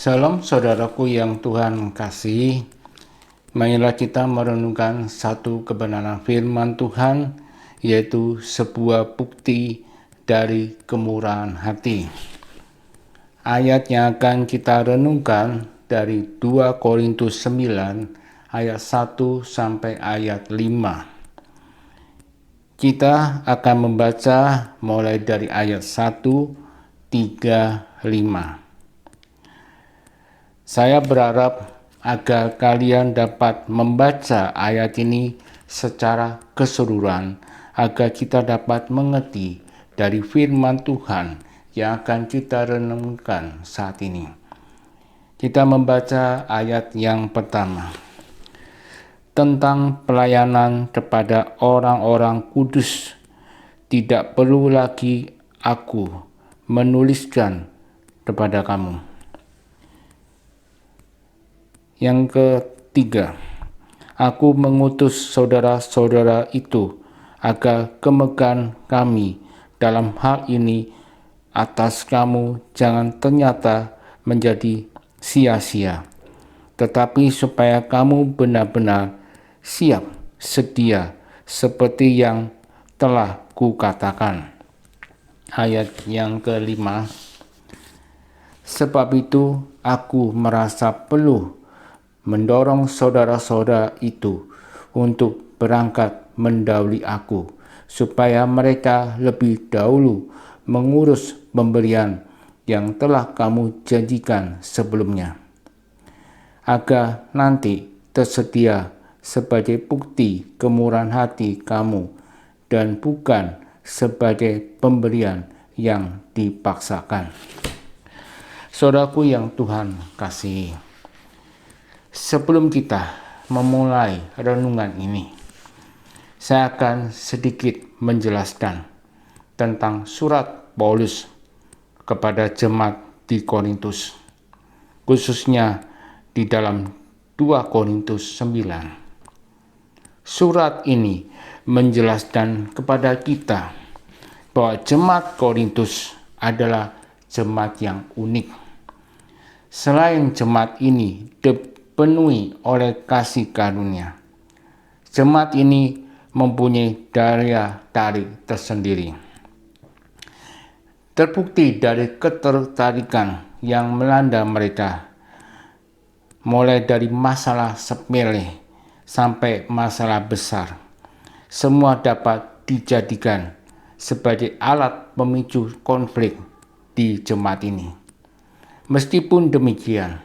Salam saudaraku yang Tuhan kasih. Marilah kita merenungkan satu kebenaran firman Tuhan, yaitu sebuah bukti dari kemurahan hati. Ayat yang akan kita renungkan dari 2 Korintus 9 ayat 1 sampai ayat 5. Kita akan membaca mulai dari ayat 1, 3, 5. Saya berharap agar kalian dapat membaca ayat ini secara keseluruhan, agar kita dapat mengerti dari firman Tuhan yang akan kita renungkan saat ini. Kita membaca ayat yang pertama tentang pelayanan kepada orang-orang kudus. Tidak perlu lagi aku menuliskan kepada kamu. Yang ketiga, aku mengutus saudara-saudara itu agar kemegahan kami dalam hal ini atas kamu jangan ternyata menjadi sia-sia, tetapi supaya kamu benar-benar siap sedia seperti yang telah kukatakan. Ayat yang kelima, sebab itu aku merasa perlu mendorong saudara-saudara itu untuk berangkat mendahului aku, supaya mereka lebih dahulu mengurus pemberian yang telah kamu janjikan sebelumnya, agar nanti tersedia sebagai bukti kemurahan hati kamu dan bukan sebagai pemberian yang dipaksakan. Saudaraku yang Tuhan kasihi, sebelum kita memulai renungan ini, saya akan sedikit menjelaskan tentang surat Paulus kepada jemaat di Korintus, khususnya di dalam 2 Korintus 9. Surat ini menjelaskan kepada kita bahwa jemaat Korintus adalah jemaat yang unik. Selain jemaat ini dipenuhi oleh kasih karunia, jemaat ini mempunyai daya tarik tersendiri. Terbukti dari ketertarikan yang melanda mereka, mulai dari masalah sepele sampai masalah besar, semua dapat dijadikan sebagai alat pemicu konflik di jemaat ini. Meskipun demikian,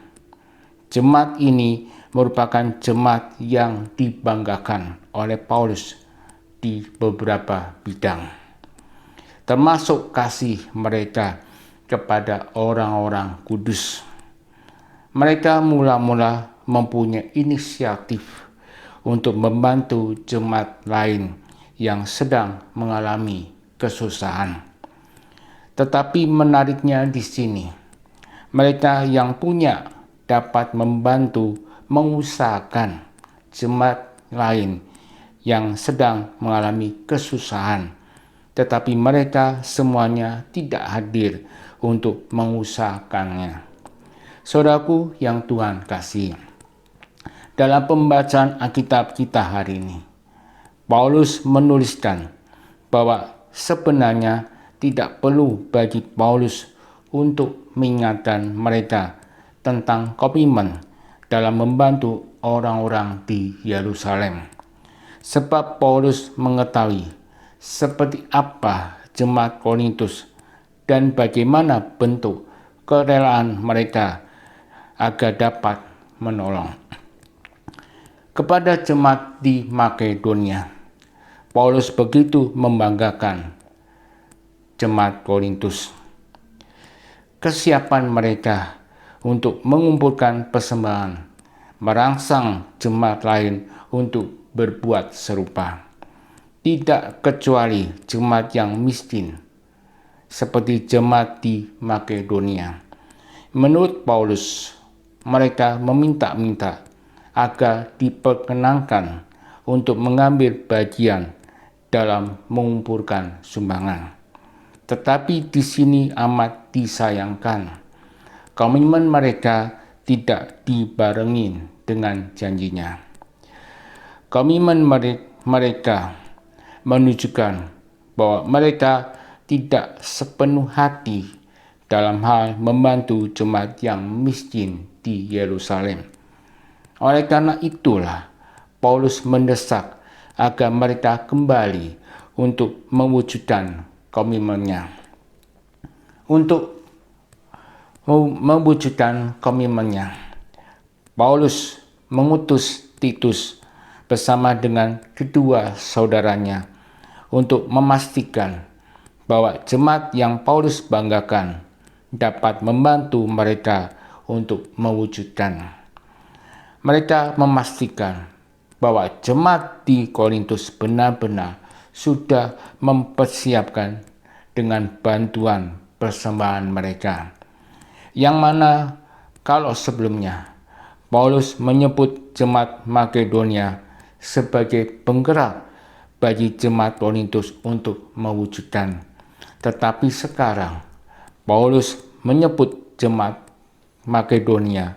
jemaat ini merupakan jemaat yang dibanggakan oleh Paulus di beberapa bidang, termasuk kasih mereka kepada orang-orang kudus. Mereka mula-mula mempunyai inisiatif untuk membantu jemaat lain yang sedang mengalami kesusahan. Tetapi menariknya di sini, mereka yang punya dapat membantu mengusahakan jemaat lain yang sedang mengalami kesusahan, tetapi mereka semuanya tidak hadir untuk mengusahakannya. Saudaraku yang Tuhan kasih, dalam pembacaan Alkitab kita hari ini, Paulus menuliskan bahwa sebenarnya tidak perlu bagi Paulus untuk mengingatkan mereka tentang komitmen dalam membantu orang-orang di Yerusalem. Sebab Paulus mengetahui seperti apa jemaat Korintus dan bagaimana bentuk kerelaan mereka agar dapat menolong. Kepada jemaat di Makedonia, Paulus begitu membanggakan jemaat Korintus. Kesiapan mereka untuk mengumpulkan persembahan merangsang jemaat lain untuk berbuat serupa, tidak kecuali jemaat yang miskin seperti jemaat di Makedonia. Menurut Paulus, mereka meminta-minta agar diperkenankan untuk mengambil bagian dalam mengumpulkan sumbangan. Tetapi di sini amat disayangkan komitmen mereka tidak dibarengi dengan janjinya. Komitmen mereka menunjukkan bahwa mereka tidak sepenuh hati dalam hal membantu jemaat yang miskin di Yerusalem. Oleh karena itulah, Paulus mendesak agar mereka kembali untuk mewujudkan komitmennya. Untuk mewujudkan komitmennya, Paulus mengutus Titus bersama dengan kedua saudaranya untuk memastikan bahwa jemaat yang Paulus banggakan dapat membantu mereka untuk mewujudkan. Mereka memastikan bahwa jemaat di Korintus benar-benar sudah mempersiapkan dengan bantuan persembahan mereka, yang mana kalau sebelumnya Paulus menyebut jemaat Makedonia sebagai penggerak bagi jemaat Korintus untuk mewujudkan, tetapi sekarang Paulus menyebut jemaat Makedonia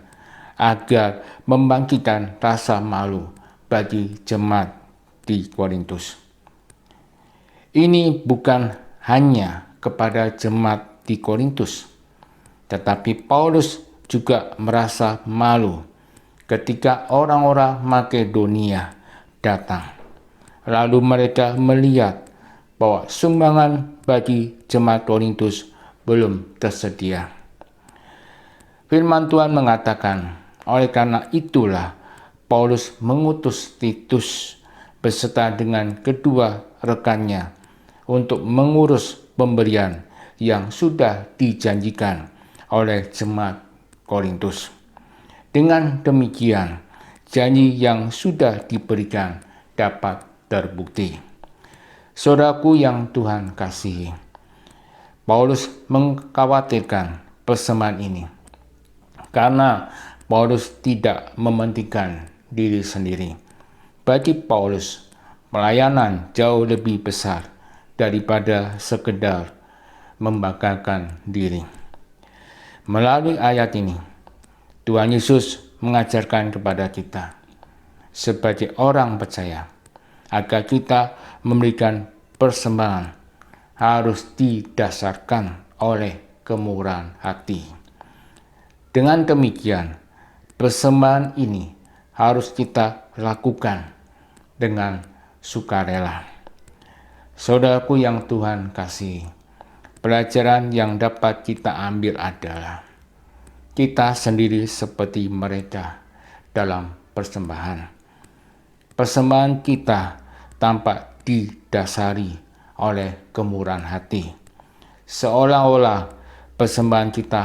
agar membangkitkan rasa malu bagi jemaat di Korintus. Ini bukan hanya kepada jemaat di Korintus, tetapi Paulus juga merasa malu ketika orang-orang Makedonia datang. Lalu mereka melihat bahwa sumbangan bagi jemaat Korintus belum tersedia. Firman Tuhan mengatakan, oleh karena itulah Paulus mengutus Titus beserta dengan kedua rekannya untuk mengurus pemberian yang sudah dijanjikan oleh jemaat Korintus. Dengan demikian, janji yang sudah diberikan dapat terbukti. Saudaraku yang Tuhan kasihi, Paulus mengkhawatirkan persembahan ini karena Paulus tidak mementingkan diri sendiri. Bagi Paulus, pelayanan jauh lebih besar daripada sekedar membanggakan diri. Melalui ayat ini, Tuhan Yesus mengajarkan kepada kita sebagai orang percaya agar kita memberikan persembahan harus didasarkan oleh kemurahan hati. Dengan demikian, persembahan ini harus kita lakukan dengan sukarela. Saudaraku yang Tuhan kasihi, pelajaran yang dapat kita ambil adalah kita sendiri seperti mereka dalam persembahan. Persembahan kita tampak didasari oleh kemurahan hati, seolah-olah persembahan kita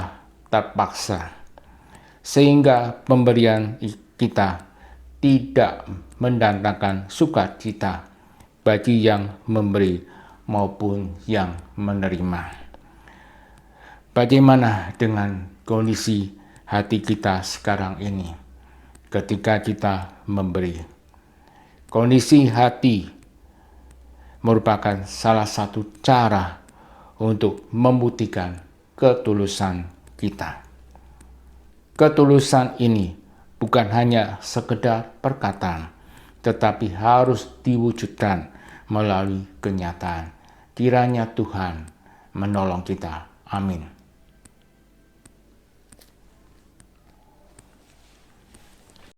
terpaksa, sehingga pemberian kita tidak mendatangkan sukacita bagi yang memberi maupun yang menerima. Bagaimana dengan kondisi hati kita sekarang ini ketika kita memberi? Kondisi hati merupakan salah satu cara untuk membuktikan ketulusan kita. Ketulusan ini bukan hanya sekedar perkataan, tetapi harus diwujudkan melalui kenyataan. Kiranya Tuhan menolong kita. Amin.